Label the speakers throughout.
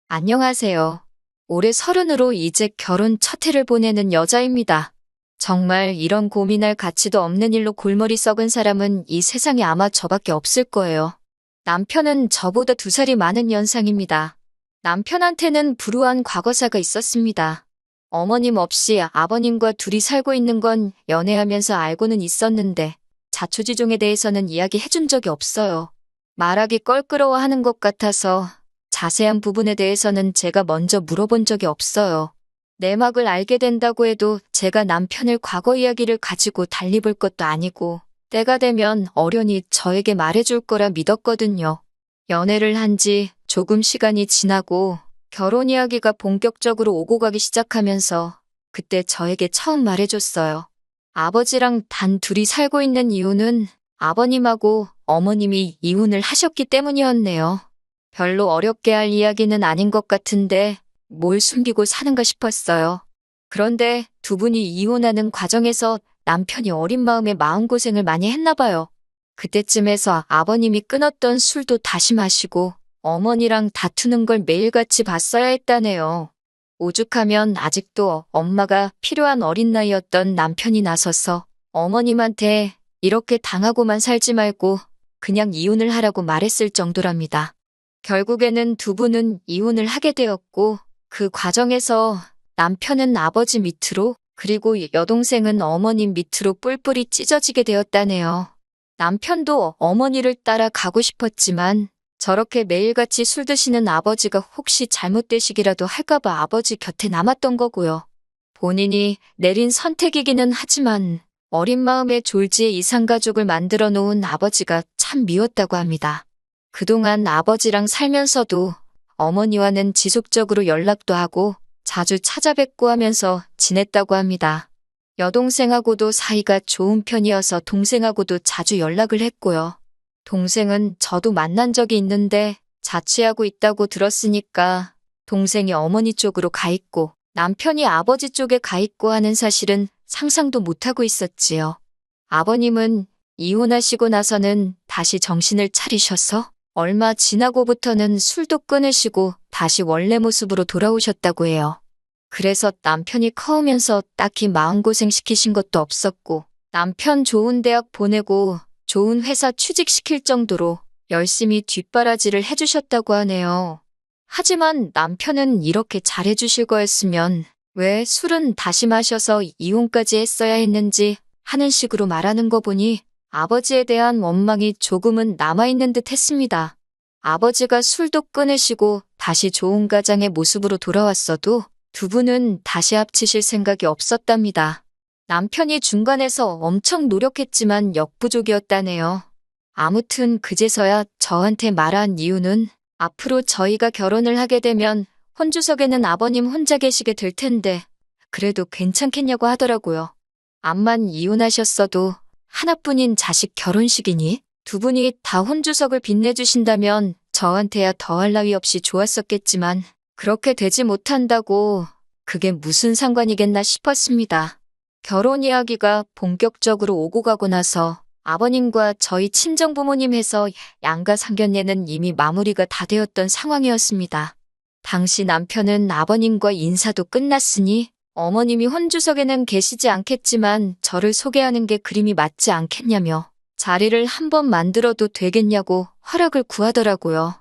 Speaker 1: 안녕하세요. 올해 30으로 이제 결혼 첫 해를 보내는 여자입니다. 정말 이런 고민할 가치도 없는 일로 골머리 썩은 사람은 이 세상에 아마 저밖에 없을 거예요. 남편은 저보다 2살이 많은 연상입니다. 남편한테는 불우한 과거사가 있었습니다. 어머님 없이 아버님과 둘이 살고 있는 건 연애하면서 알고는 있었는데 자초지종에 대해서는 이야기해준 적이 없어요. 말하기 껄끄러워하는 것 같아서 자세한 부분에 대해서는 제가 먼저 물어본 적이 없어요. 내막을 알게 된다고 해도 제가 남편의 과거 이야기를 가지고 달리 볼 것도 아니고 때가 되면 어련히 저에게 말해줄 거라 믿었거든요. 연애를 한 지 조금 시간이 지나고 결혼 이야기가 본격적으로 오고 가기 시작하면서 그때 저에게 처음 말해줬어요. 아버지랑 단 둘이 살고 있는 이유는 아버님하고 어머님이 이혼을 하셨기 때문이었네요. 별로 어렵게 할 이야기는 아닌 것 같은데 뭘 숨기고 사는가 싶었어요. 그런데 두 분이 이혼하는 과정에서 남편이 어린 마음에 마음고생을 많이 했나 봐요. 그때쯤에서 아버님이 끊었던 술도 다시 마시고 어머니랑 다투는 걸 매일같이 봤어야 했다네요. 오죽하면 아직도 엄마가 필요한 어린 나이였던 남편이 나서서 어머님한테 이렇게 당하고만 살지 말고 그냥 이혼을 하라고 말했을 정도랍니다. 결국에는 두 분은 이혼을 하게 되었고 그 과정에서 남편은 아버지 밑으로 그리고 여동생은 어머님 밑으로 뿔뿔이 찢어지게 되었다네요. 남편도 어머니를 따라 가고 싶었지만 저렇게 매일같이 술 드시는 아버지가 혹시 잘못되시기라도 할까봐 아버지 곁에 남았던 거고요. 본인이 내린 선택이기는 하지만 어린 마음에 졸지에 이상가족을 만들어 놓은 아버지가 참 미웠다고 합니다. 그동안 아버지랑 살면서도 어머니와는 지속적으로 연락도 하고 자주 찾아뵙고 하면서 지냈다고 합니다. 여동생하고도 사이가 좋은 편이어서 동생하고도 자주 연락을 했고요. 동생은 저도 만난 적이 있는데 자취하고 있다고 들었으니까 동생이 어머니 쪽으로 가 있고 남편이 아버지 쪽에 가 있고 하는 사실은 상상도 못하고 있었지요. 아버님은 이혼하시고 나서는 다시 정신을 차리셔서 얼마 지나고부터는 술도 끊으시고 다시 원래 모습으로 돌아오셨다고 해요. 그래서 남편이 커오면서 딱히 마음고생 시키신 것도 없었고 남편 좋은 대학 보내고 좋은 회사 취직시킬 정도로 열심히 뒷바라지를 해주셨다고 하네요. 하지만 남편은 이렇게 잘해주실 거였으면 왜 술은 다시 마셔서 이혼까지 했어야 했는지 하는 식으로 말하는 거 보니 아버지에 대한 원망이 조금은 남아있는 듯 했습니다. 아버지가 술도 끊으시고 다시 좋은 가장의 모습으로 돌아왔어도 두 분은 다시 합치실 생각이 없었답니다. 남편이 중간에서 엄청 노력했지만 역부족이었다네요. 아무튼 그제서야 저한테 말한 이유는 앞으로 저희가 결혼을 하게 되면 혼주석에는 아버님 혼자 계시게 될 텐데 그래도 괜찮겠냐고 하더라고요. 암만 이혼하셨어도 하나뿐인 자식 결혼식이니 두 분이 다 혼주석을 빛내주신다면 저한테야 더할 나위 없이 좋았었겠지만 그렇게 되지 못한다고 그게 무슨 상관이겠나 싶었습니다. 결혼 이야기가 본격적으로 오고 가고 나서 아버님과 저희 친정부모님 해서 양가 상견례는 이미 마무리가 다 되었던 상황이었습니다. 당시 남편은 아버님과 인사도 끝났으니 어머님이 혼주석에는 계시지 않겠지만 저를 소개하는 게 그림이 맞지 않겠냐며 자리를 한번 만들어도 되겠냐고 허락을 구하더라고요.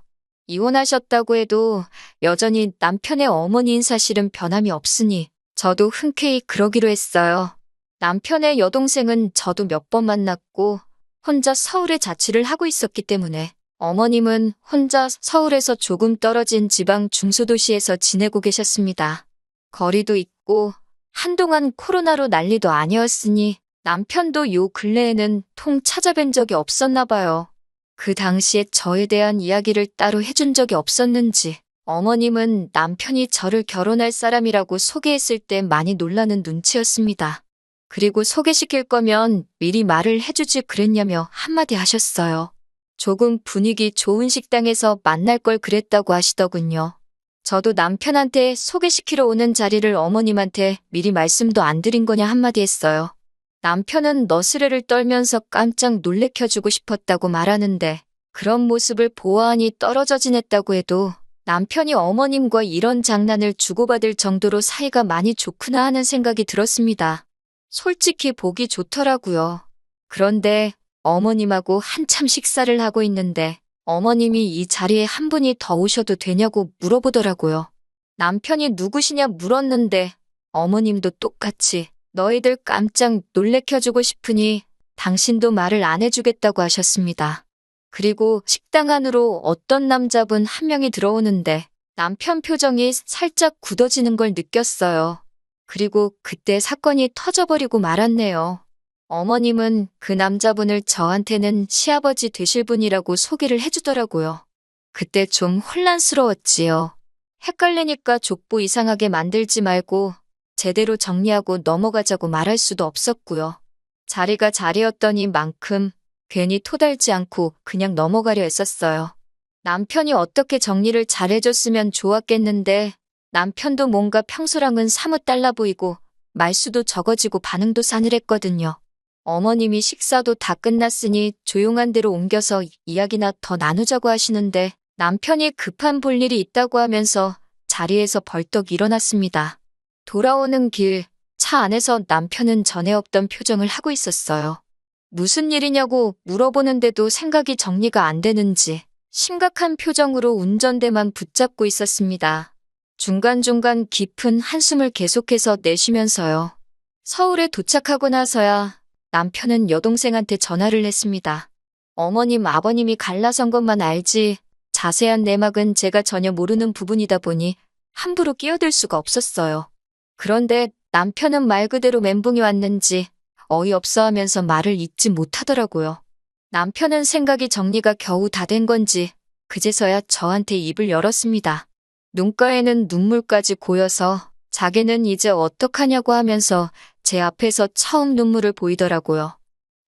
Speaker 1: 이혼하셨다고 해도 여전히 남편의 어머니인 사실은 변함이 없으니 저도 흔쾌히 그러기로 했어요. 남편의 여동생은 저도 몇 번 만났고 혼자 서울에 자취를 하고 있었기 때문에 어머님은 혼자 서울에서 조금 떨어진 지방 중소도시에서 지내고 계셨습니다. 거리도 있고 한동안 코로나로 난리도 아니었으니 남편도 요 근래에는 통 찾아뵌 적이 없었나 봐요. 그 당시에 저에 대한 이야기를 따로 해준 적이 없었는지 어머님은 남편이 저를 결혼할 사람이라고 소개했을 때 많이 놀라는 눈치였습니다. 그리고 소개시킬 거면 미리 말을 해주지 그랬냐며 한마디 하셨어요. 조금 분위기 좋은 식당에서 만날 걸 그랬다고 하시더군요. 저도 남편한테 소개시키러 오는 자리를 어머님한테 미리 말씀도 안 드린 거냐 한마디 했어요. 남편은 너스레를 떨면서 깜짝 놀래켜주고 싶었다고 말하는데 그런 모습을 보아하니 떨어져 지냈다고 해도 남편이 어머님과 이런 장난을 주고받을 정도로 사이가 많이 좋구나 하는 생각이 들었습니다. 솔직히 보기 좋더라고요. 그런데 어머님하고 한참 식사를 하고 있는데 어머님이 이 자리에 한 분이 더 오셔도 되냐고 물어보더라고요. 남편이 누구시냐 물었는데 어머님도 똑같이 너희들 깜짝 놀래켜주고 싶으니 당신도 말을 안 해주겠다고 하셨습니다. 그리고 식당 안으로 어떤 남자분 한 명이 들어오는데 남편 표정이 살짝 굳어지는 걸 느꼈어요. 그리고 그때 사건이 터져버리고 말았네요. 어머님은 그 남자분을 저한테는 시아버지 되실 분이라고 소개를 해주더라고요. 그때 좀 혼란스러웠지요. 헷갈리니까 족보 이상하게 만들지 말고 제대로 정리하고 넘어가자고 말할 수도 없었고요. 자리가 자리였더니만큼 괜히 토달지 않고 그냥 넘어가려 했었어요. 남편이 어떻게 정리를 잘해줬으면 좋았겠는데 남편도 뭔가 평소랑은 사뭇 달라 보이고 말수도 적어지고 반응도 싸늘했거든요. 어머님이 식사도 다 끝났으니 조용한 데로 옮겨서 이야기나 더 나누자고 하시는데 남편이 급한 볼일이 있다고 하면서 자리에서 벌떡 일어났습니다. 돌아오는 길, 차 안에서 남편은 전에 없던 표정을 하고 있었어요. 무슨 일이냐고 물어보는데도 생각이 정리가 안 되는지 심각한 표정으로 운전대만 붙잡고 있었습니다. 중간중간 깊은 한숨을 계속해서 내쉬면서요. 서울에 도착하고 나서야 남편은 여동생한테 전화를 했습니다. 어머님, 아버님이 갈라선 것만 알지 자세한 내막은 제가 전혀 모르는 부분이다 보니 함부로 끼어들 수가 없었어요. 그런데 남편은 말 그대로 멘붕이 왔는지 어이없어 하면서 말을 잇지 못하더라고요. 남편은 생각이 정리가 겨우 다 된 건지 그제서야 저한테 입을 열었습니다. 눈가에는 눈물까지 고여서 자기는 이제 어떡하냐고 하면서 제 앞에서 처음 눈물을 보이더라고요.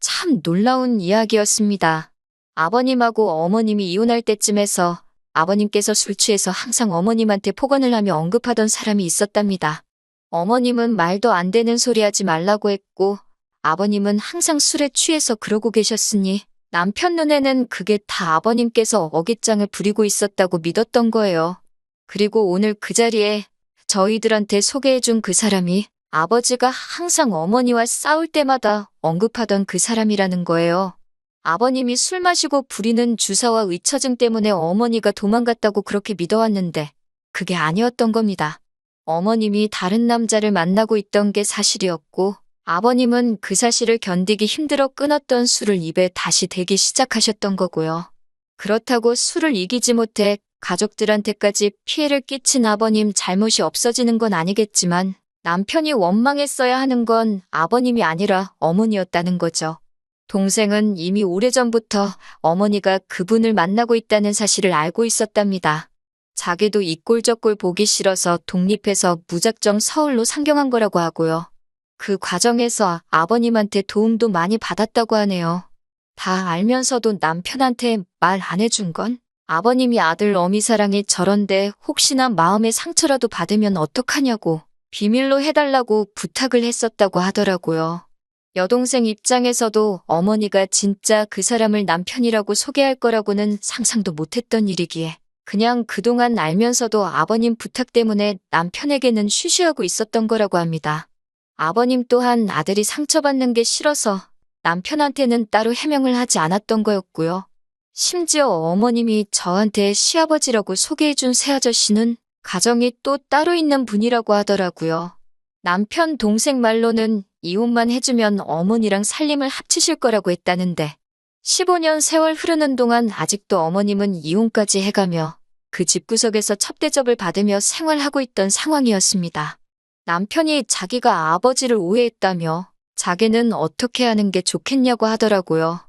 Speaker 1: 참 놀라운 이야기였습니다. 아버님하고 어머님이 이혼할 때쯤에서 아버님께서 술 취해서 항상 어머님한테 폭언을 하며 언급하던 사람이 있었답니다. 어머님은 말도 안 되는 소리 하지 말라고 했고 아버님은 항상 술에 취해서 그러고 계셨으니 남편 눈에는 그게 다 아버님께서 어깃장을 부리고 있었다고 믿었던 거예요. 그리고 오늘 그 자리에 저희들한테 소개해준 그 사람이 아버지가 항상 어머니와 싸울 때마다 언급하던 그 사람이라는 거예요. 아버님이 술 마시고 부리는 주사와 의처증 때문에 어머니가 도망갔다고 그렇게 믿어왔는데 그게 아니었던 겁니다. 어머님이 다른 남자를 만나고 있던 게 사실이었고 아버님은 그 사실을 견디기 힘들어 끊었던 술을 입에 다시 대기 시작하셨던 거고요. 그렇다고 술을 이기지 못해 가족들한테까지 피해를 끼친 아버님 잘못이 없어지는 건 아니겠지만 남편이 원망했어야 하는 건 아버님이 아니라 어머니였다는 거죠. 동생은 이미 오래전부터 어머니가 그분을 만나고 있다는 사실을 알고 있었답니다. 자기도 이 꼴 저 꼴 보기 싫어서 독립해서 무작정 서울로 상경한 거라고 하고요. 그 과정에서 아버님한테 도움도 많이 받았다고 하네요. 다 알면서도 남편한테 말 안 해준 건? 아버님이 아들 어미 사랑이 저런데 혹시나 마음의 상처라도 받으면 어떡하냐고 비밀로 해달라고 부탁을 했었다고 하더라고요. 여동생 입장에서도 어머니가 진짜 그 사람을 남편이라고 소개할 거라고는 상상도 못했던 일이기에 그냥 그동안 알면서도 아버님 부탁 때문에 남편에게는 쉬쉬하고 있었던 거라고 합니다. 아버님 또한 아들이 상처받는 게 싫어서 남편한테는 따로 해명을 하지 않았던 거였고요. 심지어 어머님이 저한테 시아버지라고 소개해준 새아저씨는 가정이 또 따로 있는 분이라고 하더라고요. 남편 동생 말로는 이혼만 해주면 어머니랑 살림을 합치실 거라고 했다는데 15년 세월 흐르는 동안 아직도 어머님은 이혼까지 해가며 그 집구석에서 첩대접을 받으며 생활하고 있던 상황이었습니다. 남편이 자기가 아버지를 오해했다며 자기는 어떻게 하는 게 좋겠냐고 하더라고요.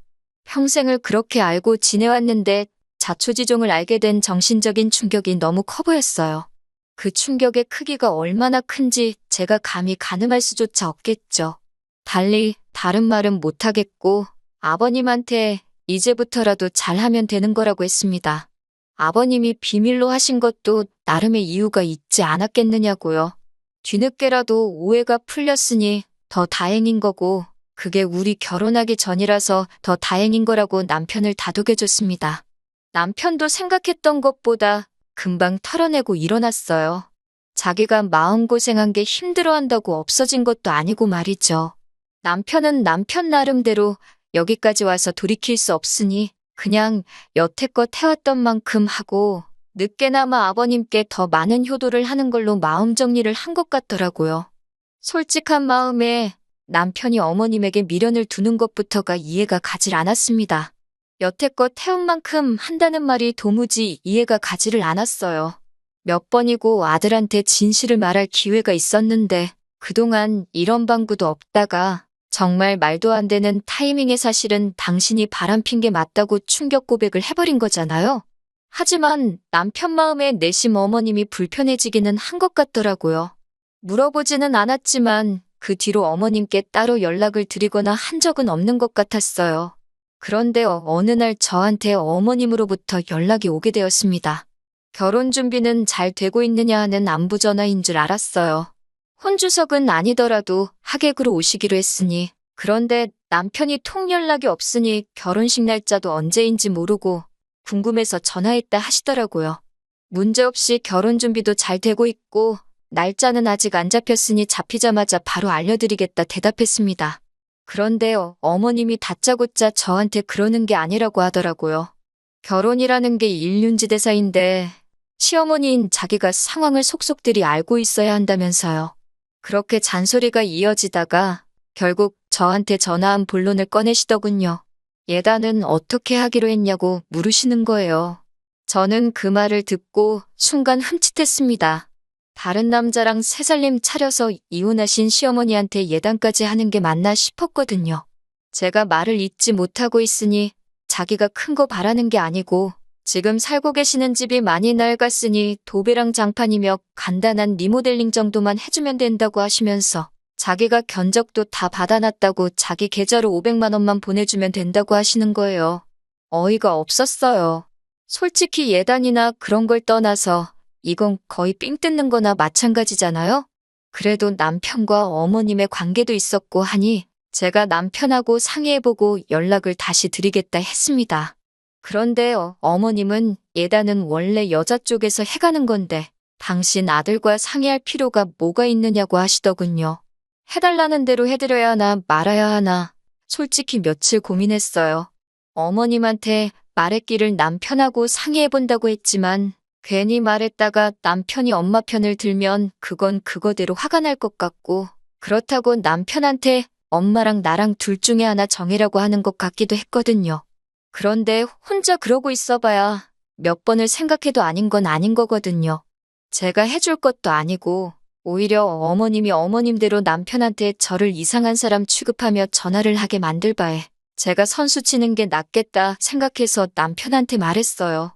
Speaker 1: 평생을 그렇게 알고 지내왔는데 자초지종을 알게 된 정신적인 충격이 너무 커 보였어요. 그 충격의 크기가 얼마나 큰지 제가 감히 가늠할 수조차 없겠죠. 달리 다른 말은 못하겠고 아버님한테 이제부터라도 잘하면 되는 거라고 했습니다. 아버님이 비밀로 하신 것도 나름의 이유가 있지 않았겠느냐고요. 뒤늦게라도 오해가 풀렸으니 더 다행인 거고 그게 우리 결혼하기 전이라서 더 다행인 거라고 남편을 다독여줬습니다. 남편도 생각했던 것보다 금방 털어내고 일어났어요. 자기가 마음고생한 게 힘들어한다고 없어진 것도 아니고 말이죠. 남편은 남편 나름대로 여기까지 와서 돌이킬 수 없으니 그냥 여태껏 해왔던 만큼 하고 늦게나마 아버님께 더 많은 효도를 하는 걸로 마음 정리를 한 것 같더라고요. 솔직한 마음에 남편이 어머님에게 미련을 두는 것부터가 이해가 가질 않았습니다. 여태껏 해온 만큼 한다는 말이 도무지 이해가 가지를 않았어요. 몇 번이고 아들한테 진실을 말할 기회가 있었는데 그동안 이런 방구도 없다가 정말 말도 안 되는 타이밍에 사실은 당신이 바람핀 게 맞다고 충격 고백을 해버린 거잖아요. 하지만 남편 마음에 내심 어머님이 불편해지기는 한 것 같더라고요. 물어보지는 않았지만 그 뒤로 어머님께 따로 연락을 드리거나 한 적은 없는 것 같았어요. 그런데 어느 날 저한테 어머님으로부터 연락이 오게 되었습니다. 결혼 준비는 잘 되고 있느냐 하는 안부 전화인 줄 알았어요. 혼주석은 아니더라도 하객으로 오시기로 했으니, 그런데 남편이 통 연락이 없으니 결혼식 날짜도 언제인지 모르고 궁금해서 전화했다 하시더라고요. 문제없이 결혼 준비도 잘 되고 있고 날짜는 아직 안 잡혔으니 잡히자마자 바로 알려드리겠다 대답했습니다. 그런데 어머님이 다짜고짜 저한테 그러는 게 아니라고 하더라고요. 결혼이라는 게 일륜지대사인데 시어머니인 자기가 상황을 속속들이 알고 있어야 한다면서요. 그렇게 잔소리가 이어지다가 결국 저한테 전화한 본론을 꺼내시더군요. 예단은 어떻게 하기로 했냐고 물으시는 거예요. 저는 그 말을 듣고 순간 흠칫했습니다. 다른 남자랑 새살림 차려서 이혼하신 시어머니한테 예단까지 하는 게 맞나 싶었거든요. 제가 말을 잇지 못하고 있으니 자기가 큰 거 바라는 게 아니고 지금 살고 계시는 집이 많이 낡았으니 도배랑 장판이며 간단한 리모델링 정도만 해주면 된다고 하시면서 자기가 견적도 다 받아놨다고 자기 계좌로 500만 원만 보내주면 된다고 하시는 거예요. 어이가 없었어요. 솔직히 예단이나 그런 걸 떠나서 이건 거의 삥 뜯는 거나 마찬가지잖아요? 그래도 남편과 어머님의 관계도 있었고 하니 제가 남편하고 상의해보고 연락을 다시 드리겠다 했습니다. 그런데 어머님은 예단은 원래 여자 쪽에서 해가는 건데 당신 아들과 상의할 필요가 뭐가 있느냐고 하시더군요. 해달라는 대로 해드려야 하나 말아야 하나 솔직히 며칠 고민했어요. 어머님한테 말했기를 남편하고 상의해본다고 했지만 괜히 말했다가 남편이 엄마 편을 들면 그건 그거대로 화가 날 것 같고 그렇다고 남편한테 엄마랑 나랑 둘 중에 하나 정해라고 하는 것 같기도 했거든요. 그런데 혼자 그러고 있어봐야 몇 번을 생각해도 아닌 건 아닌 거거든요. 제가 해줄 것도 아니고 오히려 어머님이 어머님대로 남편한테 저를 이상한 사람 취급하며 전화를 하게 만들 바에 제가 선수 치는 게 낫겠다 생각해서 남편한테 말했어요.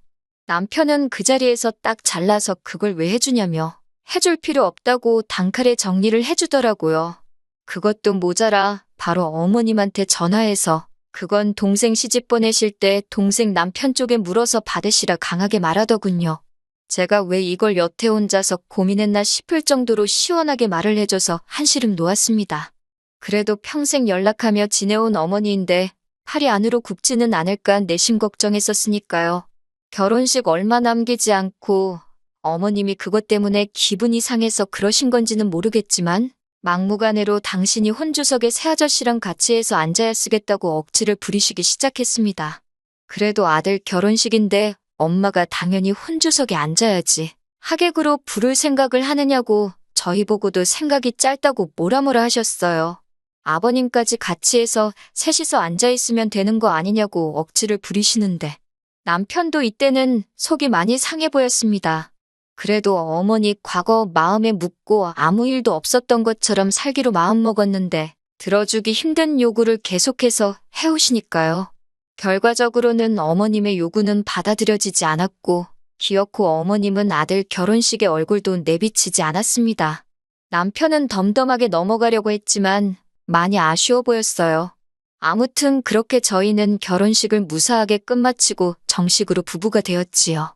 Speaker 1: 남편은 그 자리에서 딱 잘라서 그걸 왜 해주냐며 해줄 필요 없다고 단칼에 정리를 해주더라고요. 그것도 모자라 바로 어머님한테 전화해서 그건 동생 시집 보내실 때 동생 남편 쪽에 물어서 받으시라 강하게 말하더군요. 제가 왜 이걸 여태 혼자서 고민했나 싶을 정도로 시원하게 말을 해줘서 한시름 놓았습니다. 그래도 평생 연락하며 지내온 어머니인데 팔이 안으로 굽지는 않을까 내심 걱정했었으니까요. 결혼식 얼마 남기지 않고 어머님이 그것 때문에 기분이 상해서 그러신 건지는 모르겠지만 막무가내로 당신이 혼주석에 새아저씨랑 같이 해서 앉아야 쓰겠다고 억지를 부리시기 시작했습니다. 그래도 아들 결혼식인데 엄마가 당연히 혼주석에 앉아야지. 하객으로 부를 생각을 하느냐고 저희 보고도 생각이 짧다고 뭐라 하셨어요. 아버님까지 같이 해서 셋이서 앉아있으면 되는 거 아니냐고 억지를 부리시는데 남편도 이때는 속이 많이 상해 보였습니다. 그래도 어머니 과거 마음에 묻고 아무 일도 없었던 것처럼 살기로 마음먹었는데 들어주기 힘든 요구를 계속해서 해오시니까요. 결과적으로는 어머님의 요구는 받아들여지지 않았고 기어코 어머님은 아들 결혼식에 얼굴도 내비치지 않았습니다. 남편은 덤덤하게 넘어가려고 했지만 많이 아쉬워 보였어요. 아무튼 그렇게 저희는 결혼식을 무사하게 끝마치고 정식으로 부부가 되었지요.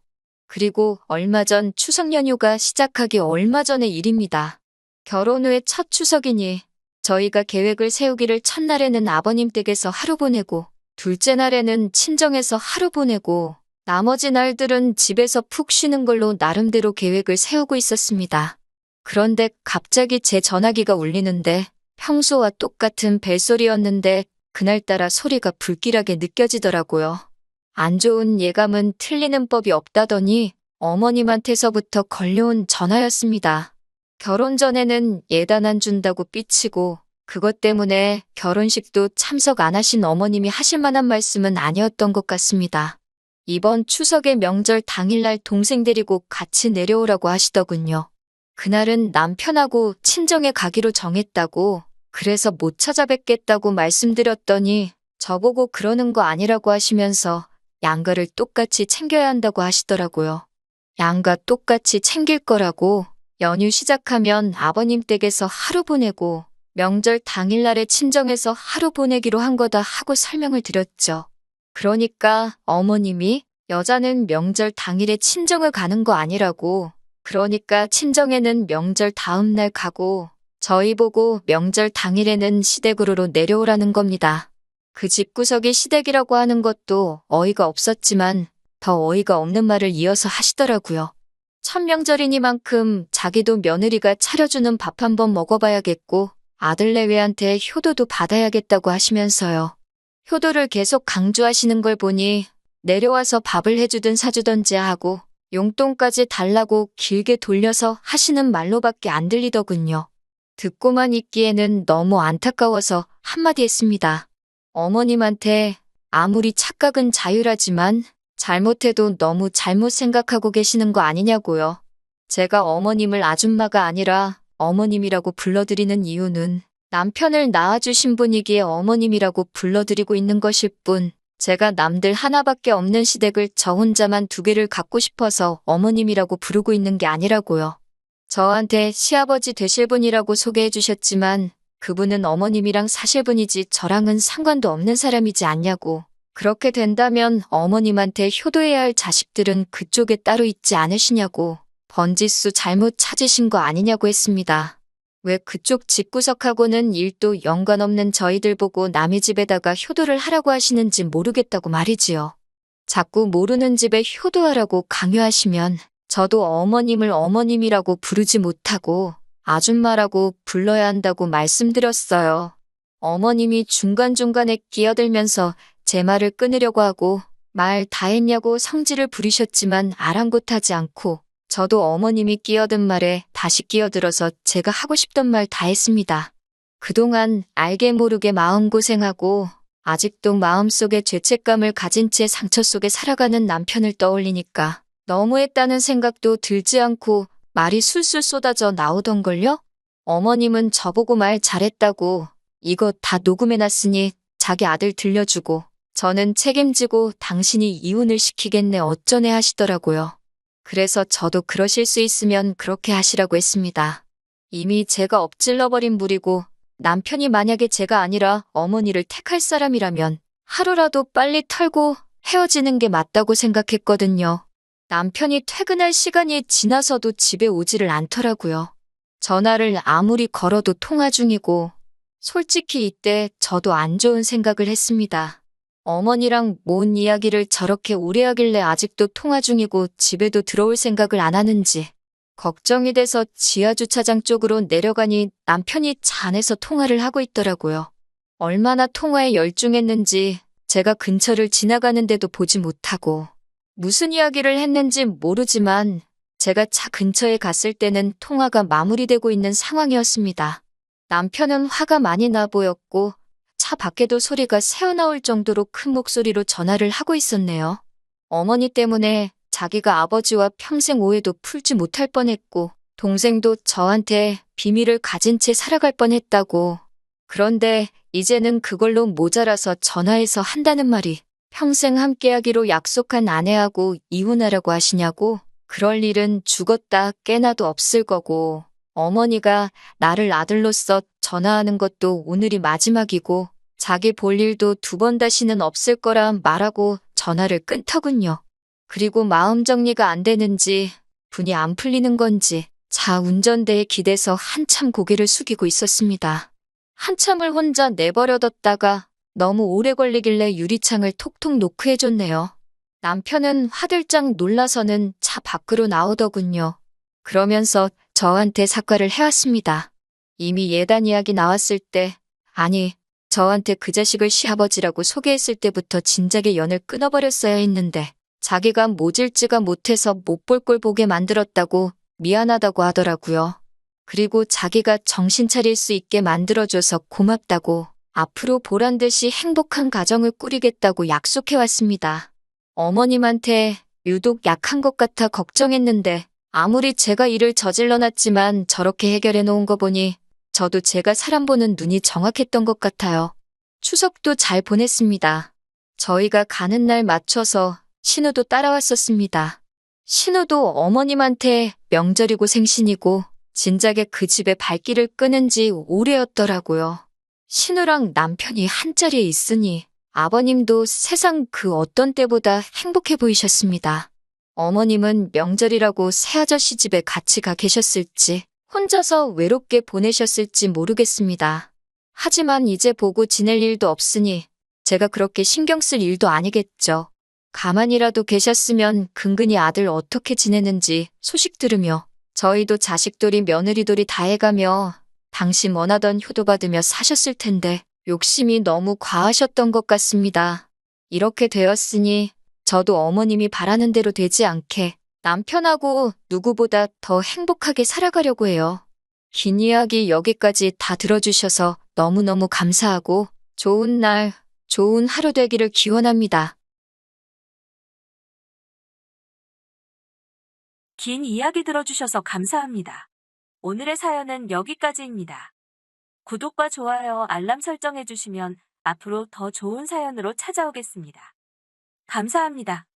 Speaker 1: 그리고 얼마 전 추석 연휴가 시작하기 얼마 전의 일입니다. 결혼 후에 첫 추석이니 저희가 계획을 세우기를 첫날에는 아버님 댁에서 하루 보내고 둘째 날에는 친정에서 하루 보내고 나머지 날들은 집에서 푹 쉬는 걸로 나름대로 계획을 세우고 있었습니다. 그런데 갑자기 제 전화기가 울리는데 평소와 똑같은 벨소리였는데 그날따라 소리가 불길하게 느껴지더라고요. 안 좋은 예감은 틀리는 법이 없다더니 어머님한테서부터 걸려온 전화였습니다. 결혼 전에는 예단 안 준다고 삐치고 그것 때문에 결혼식도 참석 안 하신 어머님이 하실 만한 말씀은 아니었던 것 같습니다. 이번 추석의 명절 당일날 동생 데리고 같이 내려오라고 하시더군요. 그날은 남편하고 친정에 가기로 정했다고 그래서 못 찾아뵙겠다고 말씀드렸더니 저보고 그러는 거 아니라고 하시면서 양가를 똑같이 챙겨야 한다고 하시더라고요. 양가 똑같이 챙길 거라고 연휴 시작하면 아버님 댁에서 하루 보내고 명절 당일날에 친정에서 하루 보내기로 한 거다 하고 설명을 드렸죠. 그러니까 어머님이 여자는 명절 당일에 친정을 가는 거 아니라고 그러니까 친정에는 명절 다음 날 가고 저희 보고 명절 당일에는 시댁으로 내려오라는 겁니다. 그 집구석이 시댁이라고 하는 것도 어이가 없었지만 더 어이가 없는 말을 이어서 하시더라고요. 첫 명절이니만큼 자기도 며느리가 차려주는 밥 한번 먹어봐야겠고 아들 내외한테 효도도 받아야겠다고 하시면서요. 효도를 계속 강조하시는 걸 보니 내려와서 밥을 해주든 사주던지 하고 용돈까지 달라고 길게 돌려서 하시는 말로밖에 안 들리더군요. 듣고만 있기에는 너무 안타까워서 한마디 했습니다. 어머님한테 아무리 착각은 자유라지만 잘못해도 너무 잘못 생각하고 계시는 거 아니냐고요. 제가 어머님을 아줌마가 아니라 어머님이라고 불러드리는 이유는 남편을 낳아주신 분이기에 어머님이라고 불러드리고 있는 것일 뿐 제가 남들 하나밖에 없는 시댁을 저 혼자만 2개를 갖고 싶어서 어머님이라고 부르고 있는 게 아니라고요. 저한테 시아버지 되실 분이라고 소개해 주셨지만 그분은 어머님이랑 사실 분이지 저랑은 상관도 없는 사람이지 않냐고. 그렇게 된다면 어머님한테 효도해야 할 자식들은 그쪽에 따로 있지 않으시냐고. 번지수 잘못 찾으신 거 아니냐고 했습니다. 왜 그쪽 집구석하고는 일도 연관없는 저희들 보고 남의 집에다가 효도를 하라고 하시는지 모르겠다고 말이지요. 자꾸 모르는 집에 효도하라고 강요하시면 저도 어머님을 어머님이라고 부르지 못하고 아줌마라고 불러야 한다고 말씀드렸어요. 어머님이 중간중간에 끼어들면서 제 말을 끊으려고 하고 말 다 했냐고 성질을 부리셨지만 아랑곳하지 않고 저도 어머님이 끼어든 말에 다시 끼어들어서 제가 하고 싶던 말 다 했습니다. 그동안 알게 모르게 마음고생하고 아직도 마음속에 죄책감을 가진 채 상처 속에 살아가는 남편을 떠올리니까 너무했다는 생각도 들지 않고 말이 술술 쏟아져 나오던걸요? 어머님은 저보고 말 잘했다고 이거 다 녹음해놨으니 자기 아들 들려주고 저는 책임지고 당신이 이혼을 시키겠네 어쩌네 하시더라고요. 그래서 저도 그러실 수 있으면 그렇게 하시라고 했습니다. 이미 제가 엎질러버린 물이고 남편이 만약에 제가 아니라 어머니를 택할 사람이라면 하루라도 빨리 털고 헤어지는 게 맞다고 생각했거든요. 남편이 퇴근할 시간이 지나서도 집에 오지를 않더라고요. 전화를 아무리 걸어도 통화 중이고 솔직히 이때 저도 안 좋은 생각을 했습니다. 어머니랑 뭔 이야기를 저렇게 오래 하길래 아직도 통화 중이고 집에도 들어올 생각을 안 하는지 걱정이 돼서 지하주차장 쪽으로 내려가니 남편이 차 안에서 통화를 하고 있더라고요. 얼마나 통화에 열중했는지 제가 근처를 지나가는데도 보지 못하고 무슨 이야기를 했는지 모르지만 제가 차 근처에 갔을 때는 통화가 마무리되고 있는 상황이었습니다. 남편은 화가 많이 나 보였고 차 밖에도 소리가 새어나올 정도로 큰 목소리로 전화를 하고 있었네요. 어머니 때문에 자기가 아버지와 평생 오해도 풀지 못할 뻔했고 동생도 저한테 비밀을 가진 채 살아갈 뻔했다고. 그런데 이제는 그걸로 모자라서 전화해서 한다는 말이 평생 함께하기로 약속한 아내하고 이혼하라고 하시냐고. 그럴 일은 죽었다 깨나도 없을 거고 어머니가 나를 아들로서 전화하는 것도 오늘이 마지막이고 자기 볼 일도 2번 다시는 없을 거라 말하고 전화를 끊더군요. 그리고 마음 정리가 안 되는지 분이 안 풀리는 건지 차 운전대에 기대서 한참 고개를 숙이고 있었습니다. 한참을 혼자 내버려뒀다가 너무 오래 걸리길래 유리창을 톡톡 노크해줬네요. 남편은 화들짝 놀라서는 차 밖으로 나오더군요. 그러면서 저한테 사과를 해왔습니다. 이미 예단 이야기 나왔을 때, 아니, 저한테 그 자식을 시아버지라고 소개했을 때부터 진작에 연을 끊어버렸어야 했는데, 자기가 모질지가 못해서 못 볼 꼴 보게 만들었다고 미안하다고 하더라고요. 그리고 자기가 정신 차릴 수 있게 만들어줘서 고맙다고, 앞으로 보란 듯이 행복한 가정을 꾸리겠다고 약속해왔습니다. 어머님한테 유독 약한 것 같아 걱정했는데, 아무리 제가 일을 저질러 놨지만 저렇게 해결해 놓은 거 보니 저도 제가 사람 보는 눈이 정확했던 것 같아요. 추석도 잘 보냈습니다. 저희가 가는 날 맞춰서 신우도 따라왔었습니다. 신우도 어머님한테 명절이고 생신이고 진작에 그 집에 발길을 끄는 지 오래였더라고요. 신우랑 남편이 한자리에 있으니 아버님도 세상 그 어떤 때보다 행복해 보이셨습니다. 어머님은 명절이라고 새아저씨 집에 같이 가 계셨을지 혼자서 외롭게 보내셨을지 모르겠습니다. 하지만 이제 보고 지낼 일도 없으니 제가 그렇게 신경 쓸 일도 아니겠죠. 가만히라도 계셨으면 근근히 아들 어떻게 지내는지 소식 들으며 저희도 자식돌이 며느리돌이 다 해가며 당신 원하던 효도 받으며 사셨을 텐데 욕심이 너무 과하셨던 것 같습니다. 이렇게 되었으니 저도 어머님이 바라는 대로 되지 않게 남편하고 누구보다 더 행복하게 살아가려고 해요. 긴 이야기 여기까지 다 들어주셔서 너무너무 감사하고 좋은 날, 좋은 하루 되기를 기원합니다.
Speaker 2: 긴 이야기 들어주셔서 감사합니다. 오늘의 사연은 여기까지입니다. 구독과 좋아요, 알람 설정해주시면 앞으로 더 좋은 사연으로 찾아오겠습니다. 감사합니다.